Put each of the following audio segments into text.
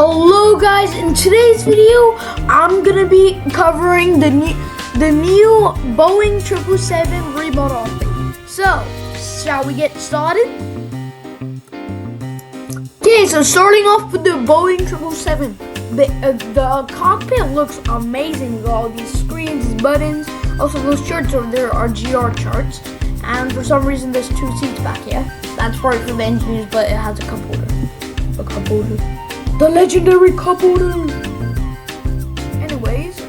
Hello guys, in today's video I'm gonna be covering the new Boeing 777 remodel. So shall we get started? Okay, so starting off with the Boeing 777, the cockpit looks amazing with all these screens, these buttons. Also those charts over there are GR charts, and for some reason there's two seats back here. That's probably for the engineers, but it has a cup holder. The legendary cup holder. Anyways,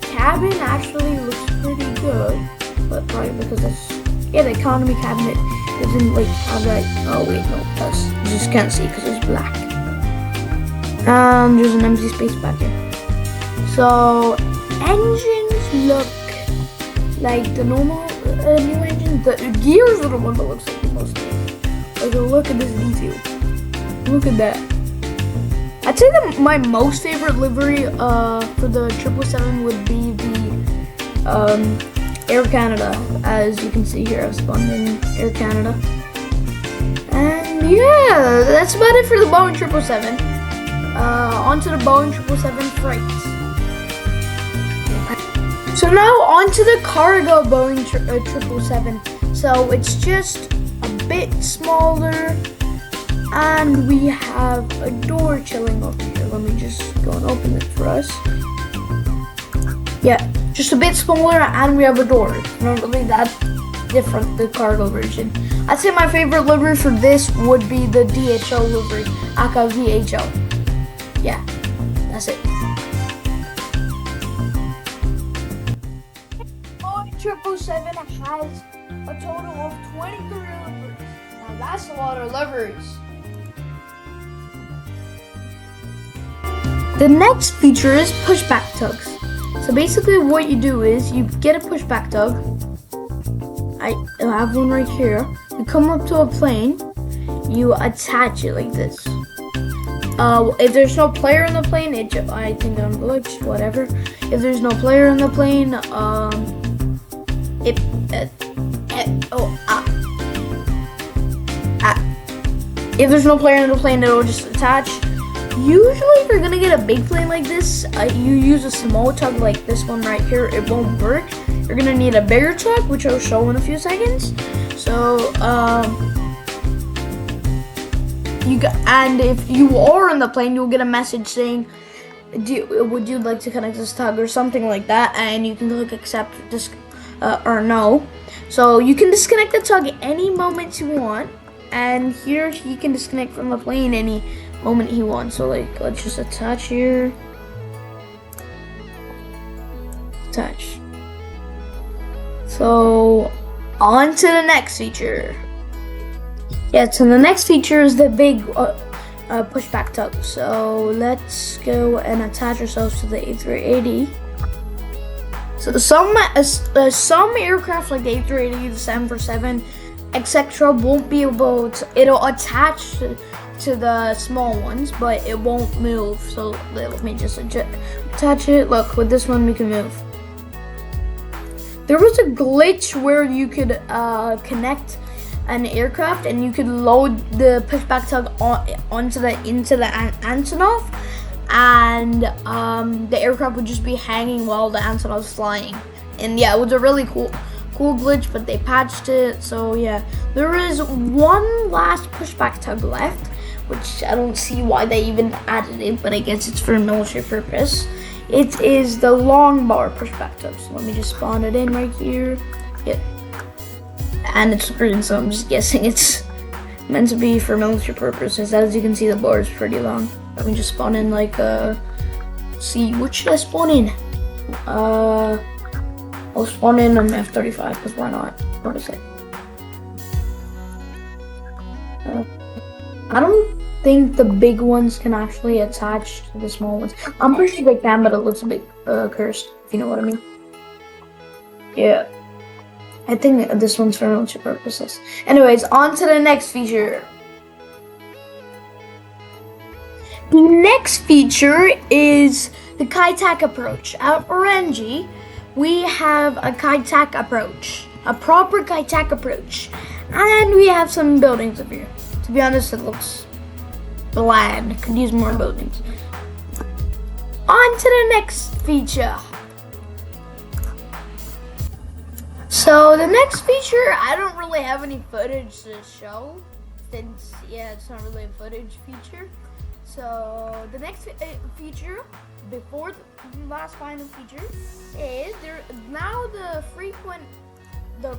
cabin actually looks pretty good, but probably because it's the economy cabinet doesn't like have that. Oh wait, no, it does. You just can't see because it's black. There's an empty space back here. So engines look like the normal new engines. The gears are the one that looks like the most. Like look at this detail. Look at that. I'd say that my most favorite livery for the 777 would be the Air Canada. As you can see here, I've spun in Air Canada. And yeah, that's about it for the Boeing 777. Onto the Boeing 777 freight. So now onto the cargo Boeing 777. So it's just a bit smaller. And we have a door chilling over here. Let me just go and open it for us. Yeah, just a bit smaller, and we have a door. Not really that different, the cargo version. I'd say my favorite livery for this would be the DHL livery, aka VHL. Yeah, that's it. Boeing 777 has a total of 23 liveries. Now that's a lot of liveries. The next feature is pushback tugs. So basically what you do is you get a pushback tug. I have one right here. You come up to a plane, you attach it like this. If there's no player in the plane, I think I'm glitched, whatever. If there's no player in the plane, if there's no player in the plane, it'll just attach. Usually if you're gonna get a big plane like this, you use a small tug like this one right here, it won't work. You're gonna need a bigger tug, which I'll show in a few seconds. So and if you are in the plane, you'll get a message saying, would you like to connect this tug or something like that, and you can click accept or no. So you can disconnect the tug any moment you want, and here he can disconnect from the plane any moment he wants. So like, let's just attach here. Attach. So on to the next feature. Yeah, so the next feature is the big pushback tug. So let's go and attach ourselves to the A380. So some aircraft like the A380, the 747, etc. won't be able to. It'll attach to the small ones, but it won't move. So let me just attach it. Look, with this one we can move. There was a glitch where you could connect an aircraft and you could load the pushback tug into the Antonov, and the aircraft would just be hanging while the Antonov's flying. And yeah, it was a really cool glitch, but they patched it. So yeah, there is one last pushback tug left, which I don't see why they even added it, but I guess it's for military purpose. It is the long bar pushback tug. So let me just spawn it in right here. Yeah, and it's green, so I'm just guessing it's meant to be for military purposes. As you can see, the bar is pretty long. Let me just spawn in like see, what should I spawn in? I'll spawn in an F-35 because why not? What is it? I don't think the big ones can actually attach to the small ones. I'm pretty sure they can, but it looks a bit cursed, if you know what I mean. Yeah, I think this one's for military purposes. Anyways, on to the next feature. The next feature is the Kai-Tak approach. At Orange, we have a Kai-Tak approach, a proper Kai-Tak approach, and we have some buildings up here. To be honest, it looks bland. Could use more buildings. On to the next feature. So the next feature, I don't really have any footage to show, since it's not really a footage feature. So the next feature, before the last final feature, is there now the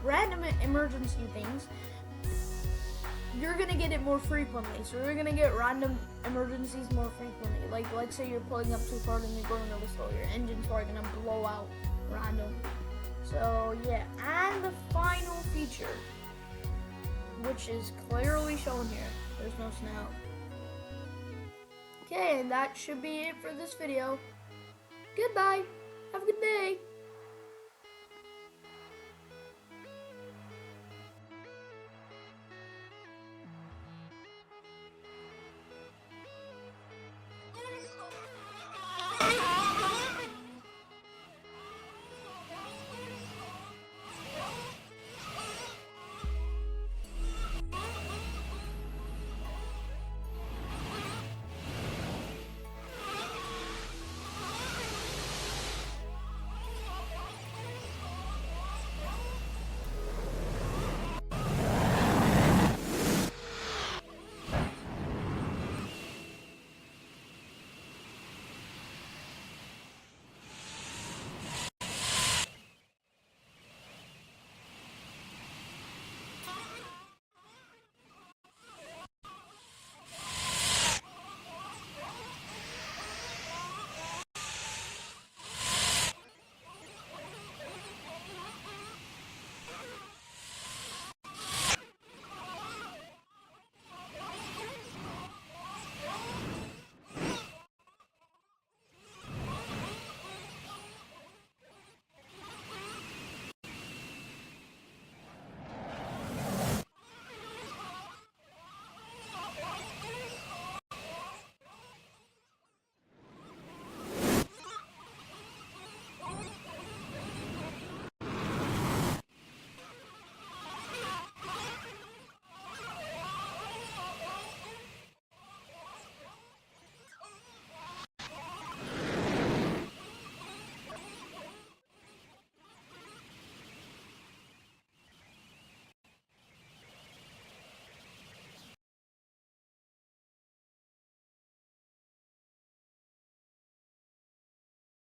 random emergency things. You're gonna get it more frequently. So you're gonna get random emergencies more frequently. Like let's say you're pulling up too far and you're going really slow. Your engine's probably gonna blow out random. So yeah, and the final feature, which is clearly shown here. There's no snow. Okay, and that should be it for this video. Goodbye. Have a good day.